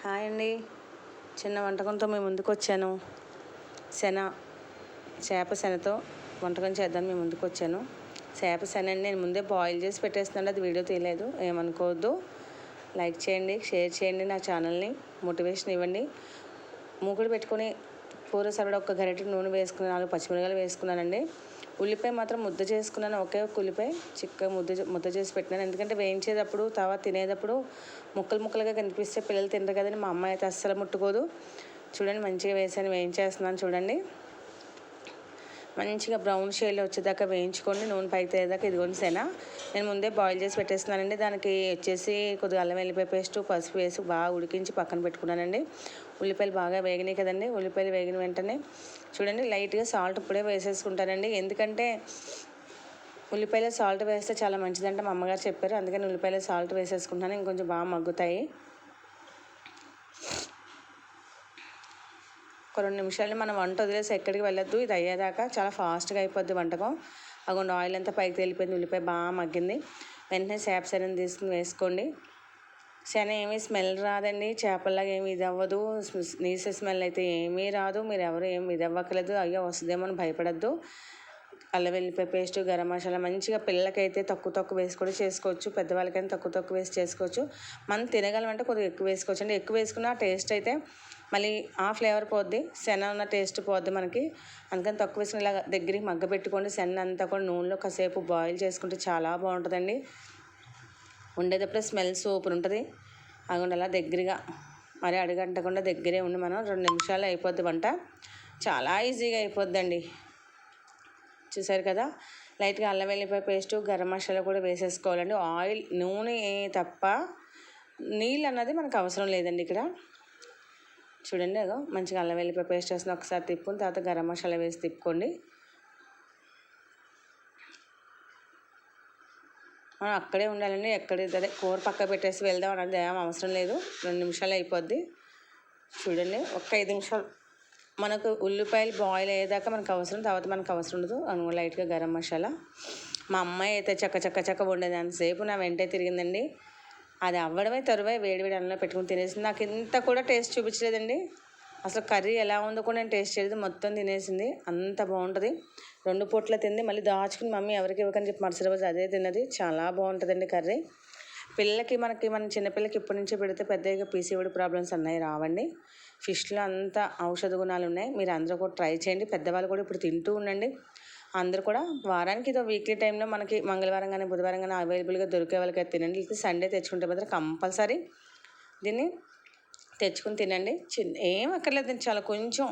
Hi అండి. చిన్న వంటకంతో మేము ముందుకు వచ్చాను. చేప శనతో వంటకం చేద్దాం మేము ముందుకు వచ్చాను. చేప శనని నేను ముందే బాయిల్ చేసి పెట్టేస్తున్నాను, అది వీడియో తీయలేదు, ఏమనుకోవద్దు. లైక్ చేయండి, షేర్ చేయండి, నా ఛానల్ని మోటివేషన్ ఇవ్వండి. మూకుడు పెట్టుకొని కూర సరిపడా ఒక గరిటె నూనె వేసుకుని 4 పచ్చిమిరపకాయలు వేసుకున్నానండి. ఉల్లిపాయ మాత్రం ముద్ద చేసుకున్నాను, ఒకే ఒక ఉల్లిపాయ చిక్క ముద్ద చేసి పెట్టినాను. ఎందుకంటే వేయించేటప్పుడు తర్వాత తినేటప్పుడు ముక్కలుగా కనిపిస్తే పిల్లలు తింటారు కదండి. మా అమ్మాయి అయితే అస్సలు ముట్టుకోదు. చూడండి, మంచిగా వేయించేస్తున్నాను చూడండి. మంచిగా బ్రౌన్ షేడ్లో వచ్చేదాకా వేయించుకోండి, నూనె పైకి తేదాకా. ఇదిగోండి నేను ముందే బాయిల్ చేసి పెట్టేస్తున్నానండి. దానికి వచ్చేసి కొద్దిగా అల్లం వెల్లిపాయ పేస్ట్, పసుపు వేసి బాగా ఉడికించి పక్కన పెట్టుకున్నానండి. ఉల్లిపాయలు బాగా వేగినాయి కదండి. ఉల్లిపాయలు వేగిన వెంటనే చూడండి, లైట్గా సాల్ట్ ఇప్పుడే వేసేసుకుంటానండి. ఎందుకంటే ఉల్లిపాయలో సాల్ట్ వేస్తే చాలా మంచిదంటే మా అమ్మగారు చెప్పారు, అందుకని ఉల్లిపాయలో సాల్ట్ వేసేసుకుంటాను. ఇంకొంచెం బాగా మగ్గుతాయి. ఒక 2 నిమిషాలు మనం వంట వదిలేసి ఎక్కడికి వెళ్ళొద్దు. ఇది అయ్యేదాకా చాలా ఫాస్ట్గా అయిపోద్ది వంటకం. అగోండి, ఆయిల్ అంతా పైకి తేలిపోయింది, ఉల్లిపాయ బాగా మగ్గింది. వెంటనే శనగని తీసుకుని వేసుకోండి. శనగ ఏమీ స్మెల్ రాదండి, చేపల్లాగా ఏమి ఇది అవ్వదు, నీసు స్మెల్ అయితే ఏమీ రాదు. మీరు ఎవరు ఏమి ఇది అవ్వకలేదు, అయ్యో వస్తుందేమో అని భయపడద్దు. అల్లం వెల్లిపాయ పేస్ట్, గరం మసాలా మంచిగా పిల్లలకైతే తక్కువ వేసి కూడా చేసుకోవచ్చు, పెద్దవాళ్ళకైనా తక్కువ వేసి చేసుకోవచ్చు. మనం తినగలమంటే కొద్దిగా ఎక్కువ వేసుకోవచ్చు అండి. ఎక్కువ వేసుకున్న టేస్ట్ అయితే మళ్ళీ ఆ ఫ్లేవర్ పోద్ది, శనగ ఉన్న టేస్ట్ పోద్ది మనకి. అందుకని తక్కువ వేసుకుని ఇలా దగ్గరికి మగ్గబెట్టుకోండి. శనగ అంతా కూడా నూనెలో కాసేపు బాయిల్ చేసుకుంటే చాలా బాగుంటుందండి. ఉండేటప్పుడే స్మెల్ సూపర్ ఉంటుంది. అదిగోండి అలా దగ్గరగా, మరి అడుగంటకుండా దగ్గరే ఉండి మనం 2 నిమిషాలు అయిపోద్ది వంట. చాలా ఈజీగా అయిపోద్దండి. చూసారు కదా, లైట్గా అల్లం వెల్లిపాయ పేస్టు, గరం మసాలా కూడా వేసేసుకోవాలండి. ఆయిల్ నూనె తప్ప నీళ్ళు అన్నది మనకు అవసరం లేదండి ఇక్కడ. చూడండి, అదో మంచిగా అల్లం వెల్లిపాయ పేస్ట్ వేసిన ఒకసారి తిప్పుకుని తర్వాత గరం మసాలా వేసి తిప్పుకోండి. మనం అక్కడే ఉండాలండి, అదే కూర పక్క పెట్టేసి వెళ్దాం అన్నది ఏం అవసరం లేదు. 2 నిమిషాలు అయిపోద్ది. చూడండి, ఒక 5 నిమిషాలు మనకు ఉల్లిపాయలు బాయిల్ అయ్యేదాకా మనకు అవసరం, తర్వాత మనకు అవసరం ఉండదు. లైట్గా గరం మసాలా. మా అమ్మాయి అయితే చక్క వండేది, అంతసేపు నా వెంటే తిరిగిందండి. అది అవ్వడమే తరువే వేడి అన్నంలో పెట్టుకుని తినేసింది. నాకు ఇంత కూడా టేస్ట్ చూపించలేదండి. అసలు కర్రీ ఎలా ఉందో కూడా నేను టేస్ట్ చేయలేదు, మొత్తం తినేసింది. అంత బాగుంటుంది. 2 పూట్ల తింది, మళ్ళీ దాచుకుని మమ్మీ ఎవరికి ఇవ్వకని చెప్పి మరుసటి రోజు అదే తిన్నది. చాలా బాగుంటుందండి కర్రీ. పిల్లలకి మన చిన్నపిల్లలకి ఇప్పటి నుంచే పెడితే పెద్దగా పీసీఓడి ప్రాబ్లమ్స్ అన్నాయి రావండి. ఫిష్లో అంత ఔషధ గుణాలు ఉన్నాయి. మీరు అందరూ కూడా ట్రై చేయండి. పెద్దవాళ్ళు కూడా ఇప్పుడు తింటూ ఉండండి. అందరూ కూడా వారానికి ఇదో వీక్లీ టైంలో మనకి మంగళవారం కానీ బుధవారం కానీ అవైలబుల్గా దొరికే వాళ్ళకి తినండి. లేకపోతే సండే తెచ్చుకుంటే మాత్రం కంపల్సరీ దీన్ని తెచ్చుకుని తినండి. ఏం అక్కర్లేదు, చాలా కొంచెం.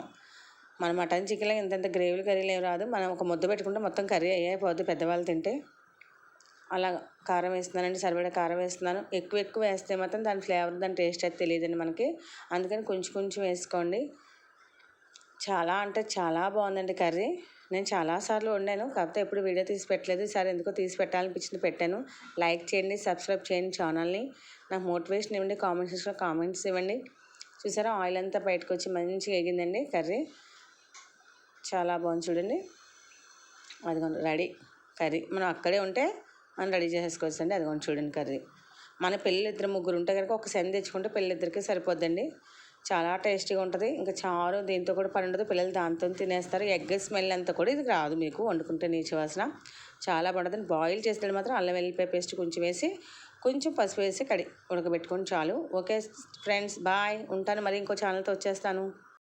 మన మటన్ చికెన్లో ఇంత గ్రేవీలు కర్రీలు ఏం రాదు. మనం ఒక ముద్ద పెట్టుకుంటే మొత్తం కర్రీ అయిపోద్ది పెద్దవాళ్ళు తింటే. అలా కారం వేస్తున్నానండి, సరిపడా కారం వేస్తున్నాను. ఎక్కువ వేస్తే మాత్రం దాని ఫ్లేవర్, దాని టేస్ట్ అయితే తెలియదండి మనకి. అందుకని కొంచెం వేసుకోండి. చాలా అంటే చాలా బాగుందండి కర్రీ. నేను చాలాసార్లు వండాను, కాకపోతే ఎప్పుడు వీడియో తీసి పెట్టలేదు. ఈసారి ఎందుకో తీసి పెట్టాలనిపించింది, పెట్టాను. లైక్ చేయండి, సబ్స్క్రైబ్ చేయండి ఛానల్ని. నాకు మోటివేషన్ ఇవ్వండి, కామెంట్ సెక్షన్లో కామెంట్స్ ఇవ్వండి. చూసారా, ఆయిల్ అంతా బయటకు వచ్చి మంచిగా ఎగిందండి కర్రీ. చాలా బాగుంది చూడండి. అదిగోండి రెడీ కర్రీ. మనం అక్కడే ఉంటే మనం రెడీ చేసేసుకోవచ్చు అండి. అదిగోండి చూడండి కర్రీ. మన పిల్లలు 2-3 ఉంటే కనుక ఒక సెన్ తెచ్చుకుంటే పిల్లలిద్దరికీ సరిపోద్దండి. చాలా టేస్టీగా ఉంటుంది. ఇంకా చారు దీంతో కూడా పని ఉండదు, పిల్లలు దాంతో తినేస్తారు. ఎగ్ స్మెల్ అంతా కూడా ఇది రాదు మీకు వండుకుంటే, నీచు వాసన. చాలా బాగుంటుంది. బాయిల్ చేసేది మాత్రం అల్లం వెల్లిపాయ పేస్ట్ కొంచెం వేసి, కొంచెం పసుపు వేసి ఉడకబెట్టుకొని చాలు. ఓకే ఫ్రెండ్స్, బాయ్, ఉంటాను. మరి ఇంకో ఛానల్తో వచ్చేస్తాను.